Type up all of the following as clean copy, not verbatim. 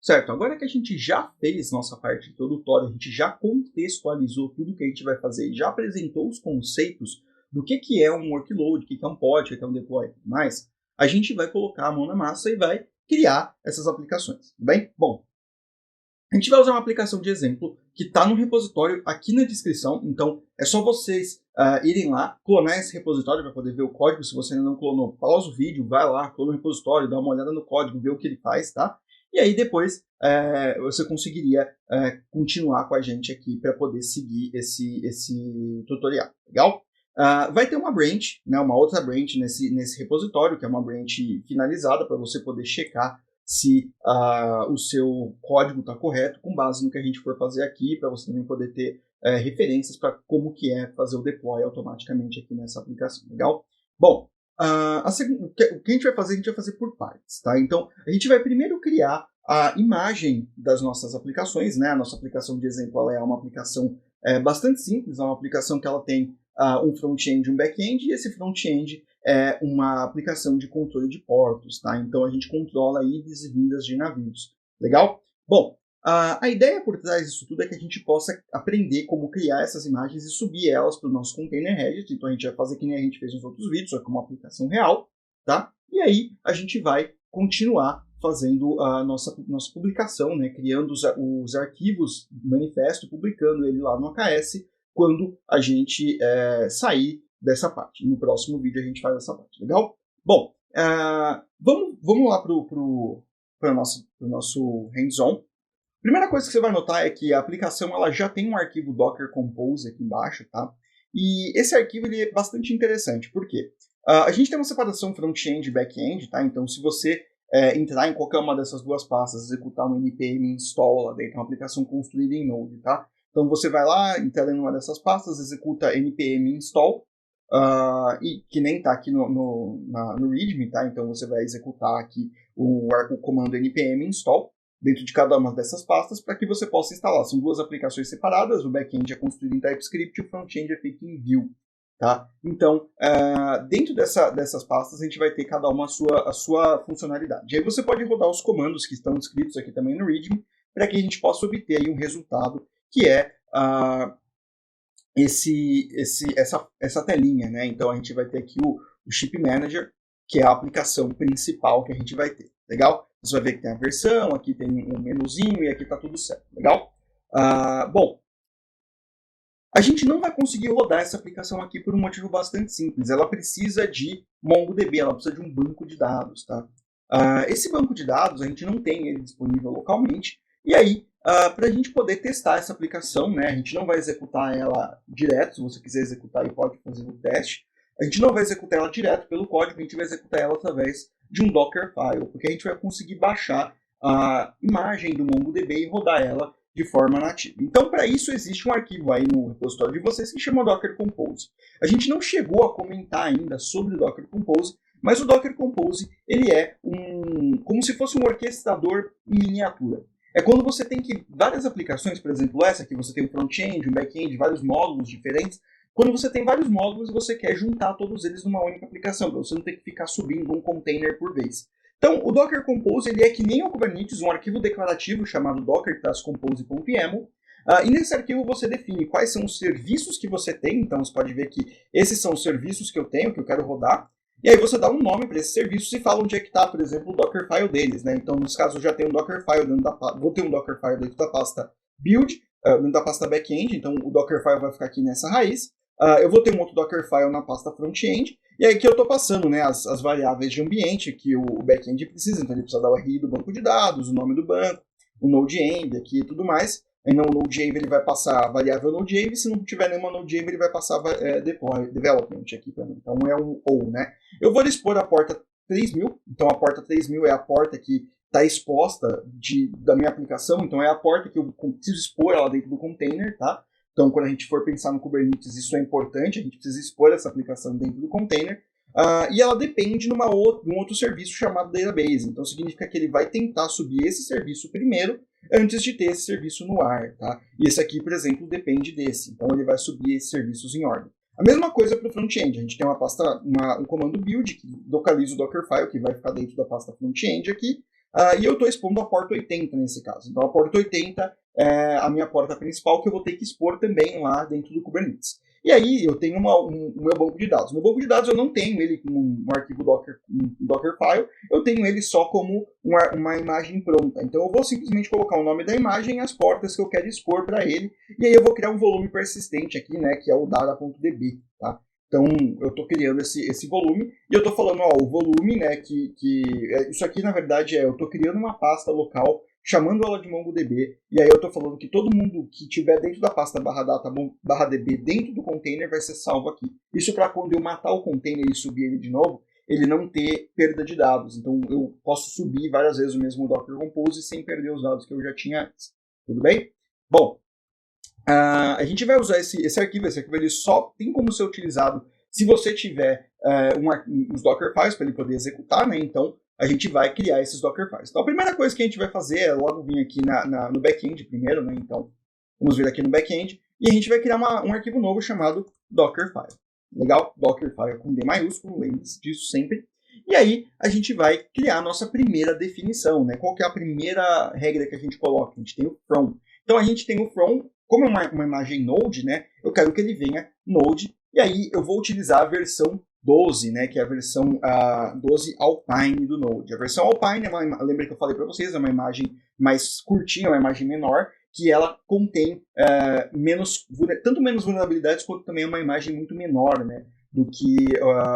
Certo, agora que a gente já fez nossa parte introdutória, a gente já contextualizou tudo que a gente vai fazer e já apresentou os conceitos do que é um workload, o que é um pod, o que é um deploy e tudo mais, a gente vai colocar a mão na massa e vai criar essas aplicações, tudo bem? Bom, a gente vai usar uma aplicação de exemplo que está no repositório aqui na descrição, então é só vocês irem lá, clonar esse repositório para poder ver o código. Se você ainda não clonou, pausa o vídeo, vai lá, clona o repositório, dá uma olhada no código, vê o que ele faz, tá? E aí depois você conseguiria continuar com a gente aqui para poder seguir esse tutorial, legal? Vai ter uma branch, né, uma outra branch nesse repositório, que é uma branch finalizada para você poder checar se o seu código está correto, com base no que a gente for fazer aqui, para você também poder ter referências para como que é fazer o deploy automaticamente aqui nessa aplicação, legal? Bom, o que a gente vai fazer por partes, tá? Então, a gente vai primeiro criar a imagem das nossas aplicações, né? A nossa aplicação de exemplo, ela é uma aplicação bastante simples, é uma aplicação que ela tem um front-end e um back-end, e esse front-end é uma aplicação de controle de portos, tá? Então a gente controla idas e vindas de navios. Legal? Bom, a ideia por trás disso tudo é que a gente possa aprender como criar essas imagens e subir elas para o nosso container Registry. Então a gente vai fazer que nem a gente fez nos outros vídeos, só que uma aplicação real, tá? E aí a gente vai continuar fazendo a nossa publicação, né? Criando os arquivos manifesto, publicando ele lá no AKS quando a gente sair dessa parte. No próximo vídeo a gente faz essa parte, legal? Bom, vamos lá para o nosso hands-on. Primeira coisa que você vai notar é que a aplicação ela já tem um arquivo Docker Compose aqui embaixo, tá? E esse arquivo ele é bastante interessante, por quê? A gente tem uma separação front-end e back-end, tá? Então, se você entrar em qualquer uma dessas duas pastas, executar um npm install lá dentro, é uma aplicação construída em Node, tá? Então, você vai lá, entra em uma dessas pastas, executa npm install, e que nem está aqui no README, tá? Então, você vai executar aqui o comando npm install dentro de cada uma dessas pastas para que você possa instalar. São duas aplicações separadas, o back-end é construído em TypeScript e o front-end é feito em Vue. Tá? Então, dentro dessas pastas, a gente vai ter cada uma a sua funcionalidade. E aí você pode rodar os comandos que estão descritos aqui também no README para que a gente possa obter aí um resultado que é essa telinha, né? Então, a gente vai ter aqui o Ship Manager, que é a aplicação principal que a gente vai ter. Legal? Você vai ver que tem a versão, aqui tem um menuzinho e aqui está tudo certo. Legal? Bom, a gente não vai conseguir rodar essa aplicação aqui por um motivo bastante simples. Ela precisa de MongoDB, ela precisa de um banco de dados. Tá? Esse banco de dados, a gente não tem ele disponível localmente. E aí, para a gente poder testar essa aplicação, né, a gente não vai executar ela direto. Se você quiser executar, aí pode fazer o teste. A gente não vai executar ela direto pelo código, a gente vai executar ela através de um Dockerfile, porque a gente vai conseguir baixar a imagem do MongoDB e rodar ela de forma nativa. Então, para isso, existe um arquivo aí no repositório de vocês que chama Docker Compose. A gente não chegou a comentar ainda sobre o Docker Compose, mas o Docker Compose ele é como se fosse um orquestrador em miniatura. É quando você tem várias aplicações, por exemplo, essa que você tem um front-end, um back-end, vários módulos diferentes. Quando você tem vários módulos, você quer juntar todos eles numa única aplicação, para você não ter que ficar subindo um container por vez. Então, o Docker Compose ele é que nem o Kubernetes, um arquivo declarativo chamado docker-compose.yaml. E nesse arquivo você define quais são os serviços que você tem. Então, você pode ver que esses são os serviços que eu tenho, que eu quero rodar. E aí você dá um nome para esses serviços e fala onde é que está, por exemplo, o Dockerfile deles. Né? Então, nesse caso, eu já tenho um Dockerfile dentro da pasta. Vou ter um Dockerfile dentro da pasta build, dentro da pasta back-end. Então, o Dockerfile vai ficar aqui nessa raiz. Eu vou ter um outro Dockerfile na pasta front-end, e aí que eu estou passando, né, as variáveis de ambiente que o back-end precisa. Então ele precisa dar o RI do banco de dados, o nome do banco, o Node.env aqui e tudo mais. Aí no Node.env ele vai passar a variável Node.env, se não tiver nenhuma Node.env ele vai passar deploy, development aqui para mim. Então é um ou, né? Eu vou expor a porta 3000, então a porta 3000 é a porta que está exposta da minha aplicação, então é a porta que eu preciso expor ela dentro do container, tá? Então, quando a gente for pensar no Kubernetes, isso é importante, a gente precisa expor essa aplicação dentro do container, e ela depende de um outro serviço chamado database. Então, significa que ele vai tentar subir esse serviço primeiro, antes de ter esse serviço no ar. Tá? E esse aqui, por exemplo, depende desse. Então, ele vai subir esses serviços em ordem. A mesma coisa para o front-end. A gente tem uma pasta, um comando build, que localiza o Dockerfile, que vai ficar dentro da pasta front-end aqui. E eu estou expondo a porta 80 nesse caso. Então a porta 80 é a minha porta principal que eu vou ter que expor também lá dentro do Kubernetes. E aí eu tenho o meu banco de dados. No banco de dados eu não tenho ele como um arquivo Docker, um Dockerfile, eu tenho ele só como uma imagem pronta. Então eu vou simplesmente colocar o nome da imagem e as portas que eu quero expor para ele, e aí eu vou criar um volume persistente aqui, né, que é o data.db, tá? Então eu estou criando esse volume, e eu estou falando, ó, o volume, né, isso aqui na verdade eu estou criando uma pasta local, chamando ela de MongoDB, e aí eu estou falando que todo mundo que tiver dentro da pasta /data/db dentro do container vai ser salvo aqui. Isso para quando eu matar o container e subir ele de novo, ele não ter perda de dados. Então eu posso subir várias vezes o mesmo Docker Compose sem perder os dados que eu já tinha antes. Tudo bem? Bom, a gente vai usar esse arquivo ele só tem como ser utilizado se você tiver os Dockerfiles para ele poder executar, né? Então a gente vai criar esses Dockerfiles. Então a primeira coisa que a gente vai fazer é logo vir aqui no back-end primeiro, né? Então vamos vir aqui no back-end e a gente vai criar um arquivo novo chamado Dockerfile. Legal? Dockerfile com D maiúsculo, lembre-se disso sempre. E aí a gente vai criar a nossa primeira definição, né? Qual que é a primeira regra que a gente coloca? A gente tem o from. Então a gente tem o from, como é uma imagem Node, né? Eu quero que ele venha Node, e aí eu vou utilizar a versão 12, né? Que é a versão 12 Alpine do Node. A versão Alpine, lembra que eu falei para vocês, é uma imagem mais curtinha, uma imagem menor, que ela contém tanto menos vulnerabilidades, quanto também é uma imagem muito menor, né? Do que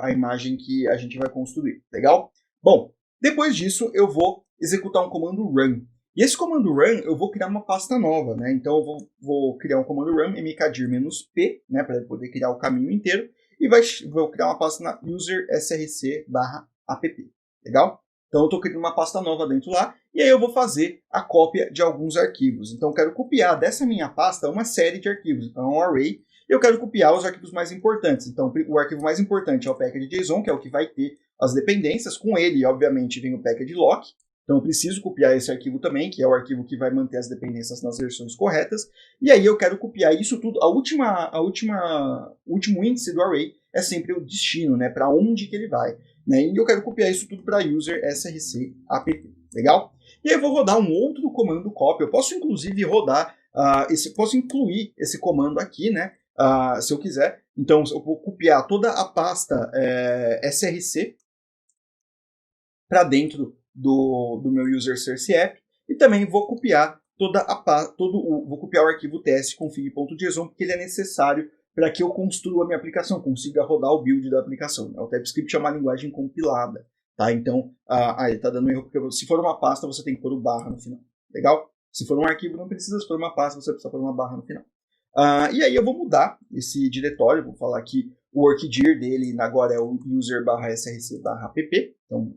a imagem que a gente vai construir. Legal? Bom, depois disso eu vou executar um comando run. E esse comando run, eu vou criar uma pasta nova, né? Então eu vou criar um comando run mkdir-p, né? Para poder criar o caminho inteiro. E vou criar uma pasta na user src/app. Legal? Então eu estou criando uma pasta nova dentro lá. E aí eu vou fazer a cópia de alguns arquivos. Então eu quero copiar dessa minha pasta uma série de arquivos. Então é um array. E eu quero copiar os arquivos mais importantes. Então o arquivo mais importante é o package.json, que é o que vai ter as dependências. Com ele, obviamente, vem o package.lock. Então eu preciso copiar esse arquivo também, que é o arquivo que vai manter as dependências nas versões corretas. E aí eu quero copiar isso tudo. O último índice do array é sempre o destino, né? Para onde que ele vai. Né? E eu quero copiar isso tudo para user src/app. Legal? E aí eu vou rodar um outro comando copy. Eu posso inclusive rodar, posso incluir esse comando aqui, né? Se eu quiser. Então eu vou copiar toda a pasta src para dentro do meu user src app, e também vou copiar vou copiar o arquivo tsconfig.json, porque ele é necessário para que eu construa a minha aplicação, consiga rodar o build da aplicação. O TypeScript é uma linguagem compilada, tá? Então, ele está dando erro, porque se for uma pasta, você tem que pôr o barra no final. Legal? Se for um arquivo, não precisa. Se for uma pasta, você precisa pôr uma barra no final. E aí eu vou mudar esse diretório, vou falar que o workdir dele agora é o user/src/app, então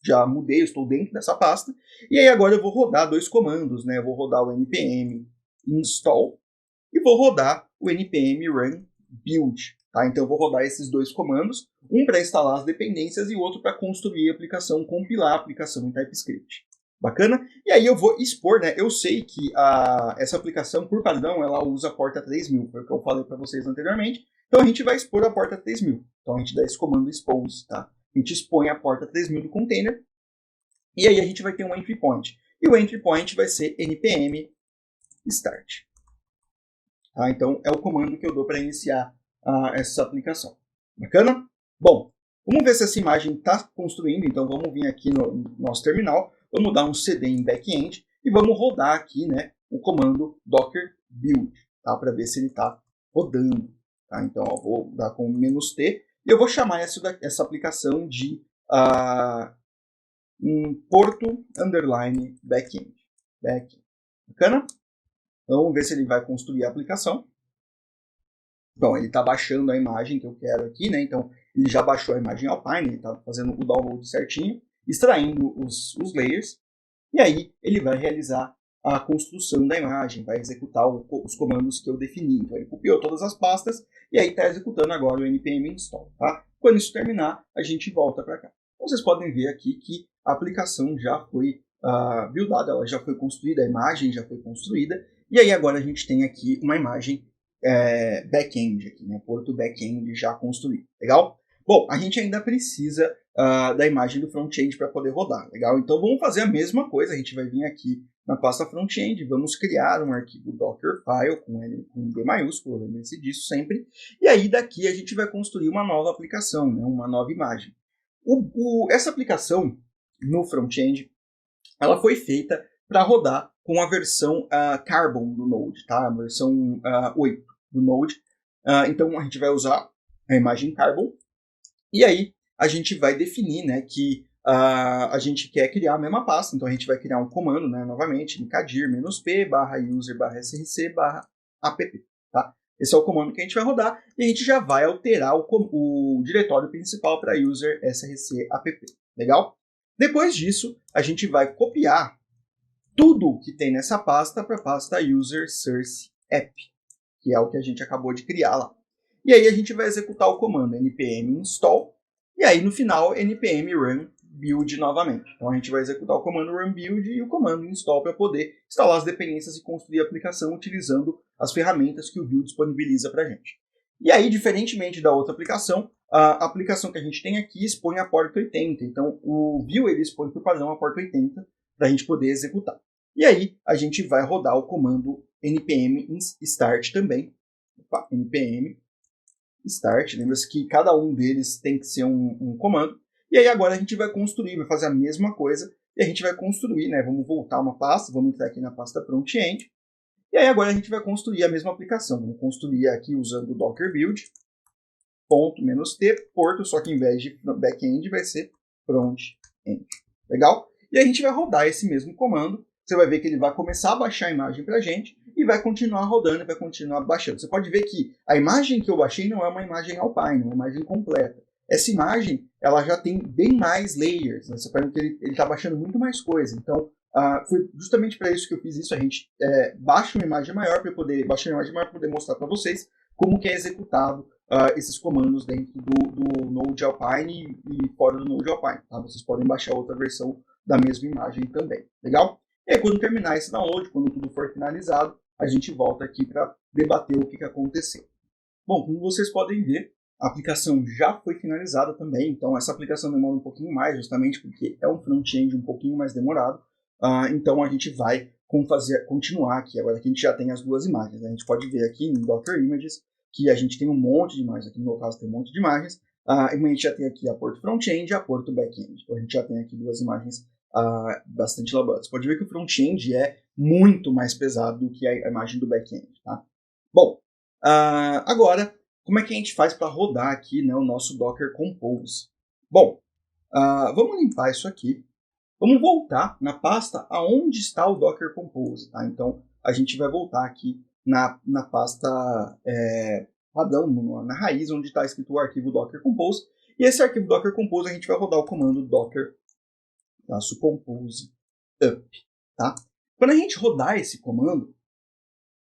já mudei, eu estou dentro dessa pasta, e aí agora eu vou rodar dois comandos, né? Eu vou rodar o npm install e vou rodar o npm run build, tá? Então eu vou rodar esses dois comandos, um para instalar as dependências e o outro para construir a aplicação, compilar a aplicação em TypeScript. Bacana? E aí eu vou expor, né? Eu sei que essa aplicação, por padrão, ela usa a porta 3000, foi o que eu falei para vocês anteriormente. Então a gente vai expor a porta 3000. Então a gente dá esse comando expose, tá? A gente expõe a porta 3000 do container, e aí a gente vai ter um entry point. E o entry point vai ser npm start. Tá? Então é o comando que eu dou para iniciar essa aplicação. Bacana? Bom, vamos ver se essa imagem está construindo. Então vamos vir aqui no nosso terminal, vamos dar um cd em backend e vamos rodar aqui, né, o comando docker build, tá? Para ver se ele está rodando. Tá? Então eu vou dar com "-t", e eu vou chamar essa aplicação de porto underline backend. Bacana? Então vamos ver se ele vai construir a aplicação. Bom, ele está baixando a imagem que eu quero aqui, né? Então ele já baixou a imagem Alpine, ele está fazendo o download certinho, extraindo os layers, e aí ele vai realizar a construção da imagem, vai executar os comandos que eu defini. Então ele copiou todas as pastas e aí está executando agora o npm install. Tá? Quando isso terminar, a gente volta para cá. Então, vocês podem ver aqui que a aplicação já foi buildada, ela já foi construída, a imagem já foi construída, e aí agora a gente tem aqui uma imagem back-end, aqui, né? Porto back-end já construído. Legal? Bom, a gente ainda precisa da imagem do front-end para poder rodar, legal? Então vamos fazer a mesma coisa, a gente vai vir aqui na pasta front-end, vamos criar um arquivo Dockerfile com D maiúsculo, lembre-se disso sempre, e aí daqui a gente vai construir uma nova aplicação, né, uma nova imagem. Essa aplicação no front-end, ela foi feita para rodar com a versão Carbon do Node, tá? A versão 8 do Node. Então a gente vai usar a imagem Carbon, e aí a gente vai definir, né, que a gente quer criar a mesma pasta, então a gente vai criar um comando, né, novamente, mkdir-p /user/src/app, tá? Esse é o comando que a gente vai rodar e a gente já vai alterar o diretório principal para user src app, legal? Depois disso, a gente vai copiar tudo que tem nessa pasta para a pasta user source app, que é o que a gente acabou de criar lá. E aí a gente vai executar o comando npm install e aí no final npm run build novamente. Então a gente vai executar o comando run build e o comando install para poder instalar as dependências e construir a aplicação utilizando as ferramentas que o Vue disponibiliza para a gente. E aí, diferentemente da outra aplicação, a aplicação que a gente tem aqui expõe a porta 80. Então o Vue ele expõe por padrão a porta 80 para a gente poder executar. E aí a gente vai rodar o comando npm start também. Npm start, lembra-se que cada um deles tem que ser um comando. E aí agora a gente vai construir, vai fazer a mesma coisa, e a gente vai construir, né? Vamos voltar uma pasta, vamos entrar aqui na pasta front-end, e aí agora a gente vai construir a mesma aplicação. Vamos construir aqui usando o docker build, .-t, porto, só que em vez de back-end vai ser front-end. Legal? E aí a gente vai rodar esse mesmo comando, você vai ver que ele vai começar a baixar a imagem para a gente, e vai continuar rodando, vai continuar baixando. Você pode ver que a imagem que eu baixei não é uma imagem Alpine, é uma imagem completa. Essa imagem, ela já tem bem mais layers, né? Você pode ver que ele está baixando muito mais coisa. Então, foi justamente para isso que eu fiz isso. A gente baixa uma imagem maior para poder mostrar para vocês como que é executado esses comandos dentro do Node Alpine e fora do Node Alpine. Tá? Vocês podem baixar outra versão da mesma imagem também. Legal? E aí, quando terminar esse download, quando tudo for finalizado, a gente volta aqui para debater o que aconteceu. Bom, como vocês podem ver, a aplicação já foi finalizada também, então essa aplicação demora um pouquinho mais, justamente porque é um front-end um pouquinho mais demorado. Então a gente vai continuar aqui, agora que a gente já tem as duas imagens. Né? A gente pode ver aqui em Docker Images que a gente tem um monte de imagens, aqui no meu caso tem um monte de imagens, e a gente já tem aqui a porto front-end e a porto back-end. Então a gente já tem aqui duas imagens bastante elaboradas. Você pode ver que o front-end é muito mais pesado do que a imagem do back-end. Tá? Bom, agora, como é que a gente faz para rodar aqui, né, o nosso Docker Compose? Bom, vamos limpar isso aqui. Vamos voltar na pasta aonde está o Docker Compose. Tá? Então, a gente vai voltar aqui na pasta padrão, na raiz, onde está escrito o arquivo Docker Compose. E esse arquivo Docker Compose, a gente vai rodar o comando docker-compose up. Tá? Quando a gente rodar esse comando,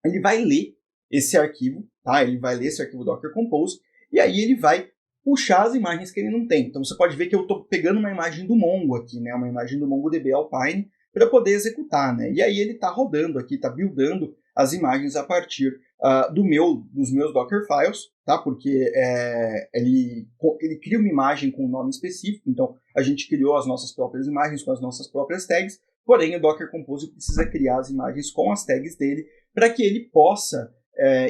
ele vai ler esse arquivo, tá? Ele vai ler esse arquivo Docker Compose, e aí ele vai puxar as imagens que ele não tem. Então você pode ver que eu estou pegando uma imagem do Mongo aqui, né? Uma imagem do MongoDB Alpine, para poder executar, né? E aí ele está rodando aqui, está buildando as imagens a partir dos meus Docker files, tá? Porque ele cria uma imagem com um nome específico, então a gente criou as nossas próprias imagens com as nossas próprias tags, porém o Docker Compose precisa criar as imagens com as tags dele para que ele possa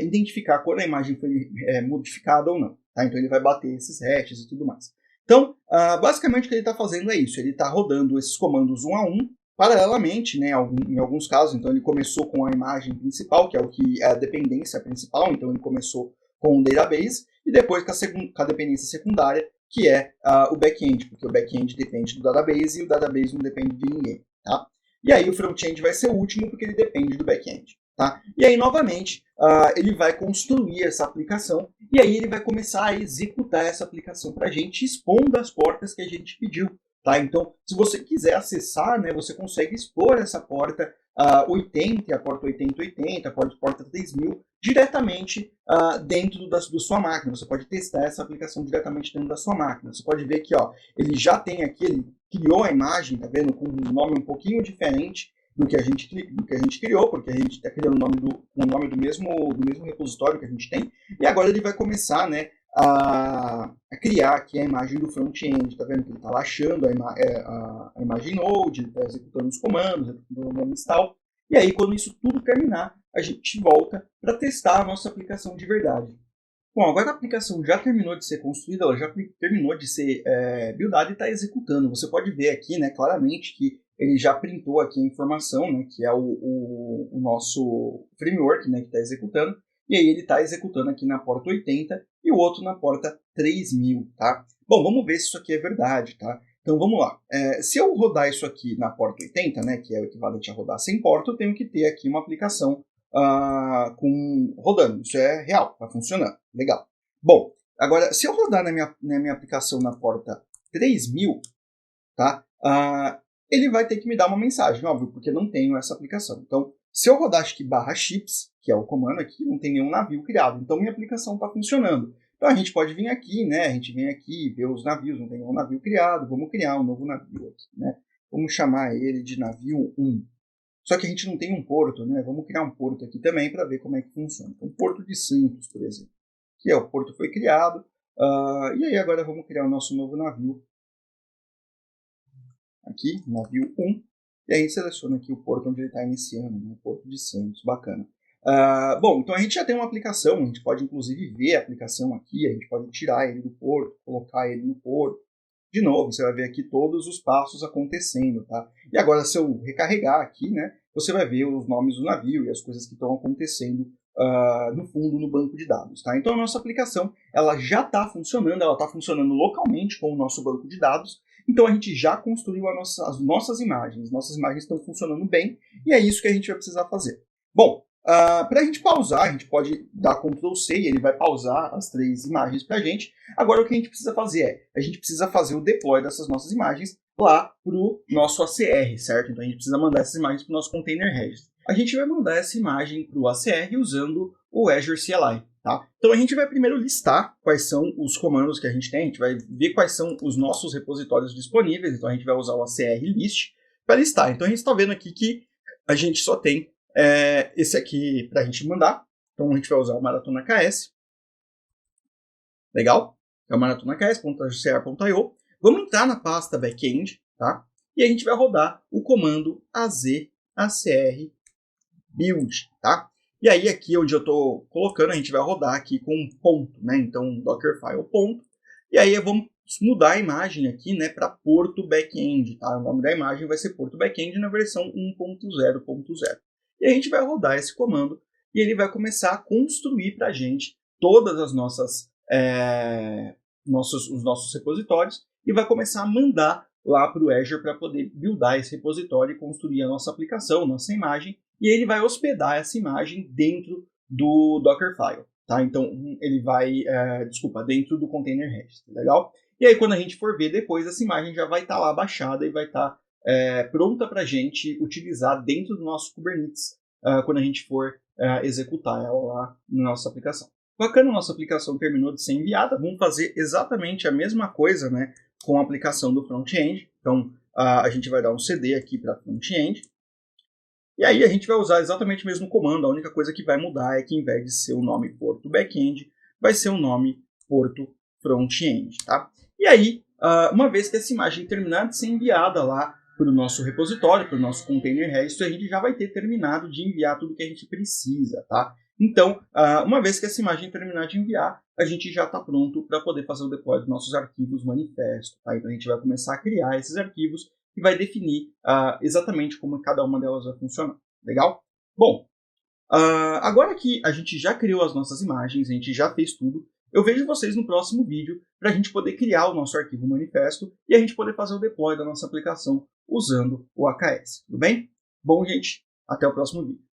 identificar quando a imagem foi modificada ou não. Tá? Então ele vai bater esses hashes e tudo mais. Então, basicamente o que ele está fazendo é isso. Ele está rodando esses comandos um a um, paralelamente, né, em alguns casos. Então ele começou com a imagem principal, que é o que é a dependência principal. Então ele começou com o database, e depois com a dependência secundária, que é o back-end, porque o back-end depende do database e o database não depende de ninguém. Tá? E aí o front-end vai ser o último, porque ele depende do back-end. Tá? E aí, novamente, ele vai construir essa aplicação e aí ele vai começar a executar essa aplicação para a gente, expondo as portas que a gente pediu. Tá? Então, se você quiser acessar, né, você consegue expor essa porta 80, a porta 8080, a porta 3000, diretamente dentro da sua máquina. Você pode testar essa aplicação diretamente dentro da sua máquina. Você pode ver que ele já tem aqui, ele criou a imagem, tá vendo, com um nome um pouquinho diferente do que a gente criou, porque a gente está criando o nome do mesmo repositório que a gente tem, e agora ele vai começar, né, a criar aqui a imagem do front-end. Tá vendo que ele está baixando a imagem Node, ele está executando os comandos, executando o install. E aí, quando isso tudo terminar, a gente volta para testar a nossa aplicação de verdade. Bom, agora a aplicação já terminou de ser construída, ela já terminou de ser buildada e está executando. Você pode ver aqui, né, claramente que ele já printou aqui a informação, né, que é o nosso framework, né, que está executando. E aí ele está executando aqui na porta 80 e o outro na porta 3000, tá? Bom, vamos ver se isso aqui é verdade, tá? Então vamos lá. Se eu rodar isso aqui na porta 80, né, que é o equivalente a rodar sem porta, eu tenho que ter aqui uma aplicação rodando. Isso é real, está funcionando. Legal. Bom, agora, se eu rodar na minha aplicação na porta 3000, tá? Ele vai ter que me dar uma mensagem, óbvio, porque não tenho essa aplicação. Então, se eu rodar acho que /chips, que é o comando aqui, não tem nenhum navio criado. Então, minha aplicação está funcionando. Então, a gente pode vir aqui, né? A gente vem aqui, ver os navios, não tem nenhum navio criado. Vamos criar um novo navio aqui, né? Vamos chamar ele de navio 1. Só que a gente não tem um porto, né? Vamos criar um porto aqui também para ver como é que funciona. Então, Porto de Santos, por exemplo. Que é o porto foi criado. E aí agora vamos criar o nosso novo navio. Aqui, navio 1. E aí a gente seleciona aqui o porto onde ele está iniciando, né? Porto de Santos, bacana. Bom, então a gente já tem uma aplicação, a gente pode inclusive ver a aplicação aqui, a gente pode tirar ele do porto, colocar ele no porto. De novo, você vai ver aqui todos os passos acontecendo, tá? E agora, se eu recarregar aqui, né, você vai ver os nomes do navio e as coisas que estão acontecendo no fundo, no banco de dados, tá? Então, a nossa aplicação, ela já está funcionando, ela está funcionando localmente com o nosso banco de dados. Então, a gente já construiu as nossas imagens. Nossas imagens estão funcionando bem e é isso que a gente vai precisar fazer. Bom, para a gente pausar, a gente pode dar Ctrl+C e ele vai pausar as 3 imagens para a gente. Agora o que a gente precisa fazer a gente precisa fazer o deploy dessas nossas imagens lá para o nosso ACR, certo? Então a gente precisa mandar essas imagens para o nosso Container Registry. A gente vai mandar essa imagem para o ACR usando o Azure CLI, tá? Então a gente vai primeiro listar quais são os comandos que a gente tem, a gente vai ver quais são os nossos repositórios disponíveis, então a gente vai usar o ACR list para listar. Então a gente está vendo aqui que a gente só tem esse aqui para a gente mandar. Então a gente vai usar o Maratona KS. Legal? É o Maratona KS.jcr.io. Vamos entrar na pasta backend, tá? E a gente vai rodar o comando azacr build, tá? E aí aqui onde eu estou colocando, a gente vai rodar aqui com um ponto, né? Então dockerfile ponto. E aí vamos mudar a imagem aqui, né, para Porto Backend, tá? O nome da imagem vai ser Porto Backend na versão 1.0.0. E a gente vai rodar esse comando e ele vai começar a construir para a gente todas as nossas os nossos repositórios e vai começar a mandar lá para o Azure para poder buildar esse repositório e construir a nossa aplicação, nossa imagem, e ele vai hospedar essa imagem dentro do Dockerfile, tá? Então ele vai, dentro do Container Registry, legal? E aí quando a gente for ver depois, essa imagem já vai estar lá baixada e vai estar pronta para a gente utilizar dentro do nosso Kubernetes quando a gente for executar ela lá na nossa aplicação. Bacana, nossa aplicação terminou de ser enviada. Vamos fazer exatamente a mesma coisa, né, com a aplicação do front-end. Então, a gente vai dar um CD aqui para front-end. E aí a gente vai usar exatamente o mesmo comando. A única coisa que vai mudar é que, em vez de ser o nome Porto Backend, vai ser o nome Porto Front-end, tá? E aí, uma vez que essa imagem terminar de ser enviada lá para o nosso repositório, para o nosso Container Registry, a gente já vai ter terminado de enviar tudo que a gente precisa, tá? Então, uma vez que essa imagem terminar de enviar, a gente já está pronto para poder fazer o deploy dos nossos arquivos manifesto. Tá? Então, a gente vai começar a criar esses arquivos e vai definir exatamente como cada uma delas vai funcionar. Legal? Bom, agora que a gente já criou as nossas imagens, a gente já fez tudo, eu vejo vocês no próximo vídeo para a gente poder criar o nosso arquivo manifesto e a gente poder fazer o deploy da nossa aplicação usando o AKS. Tudo bem? Bom, gente, até o próximo vídeo.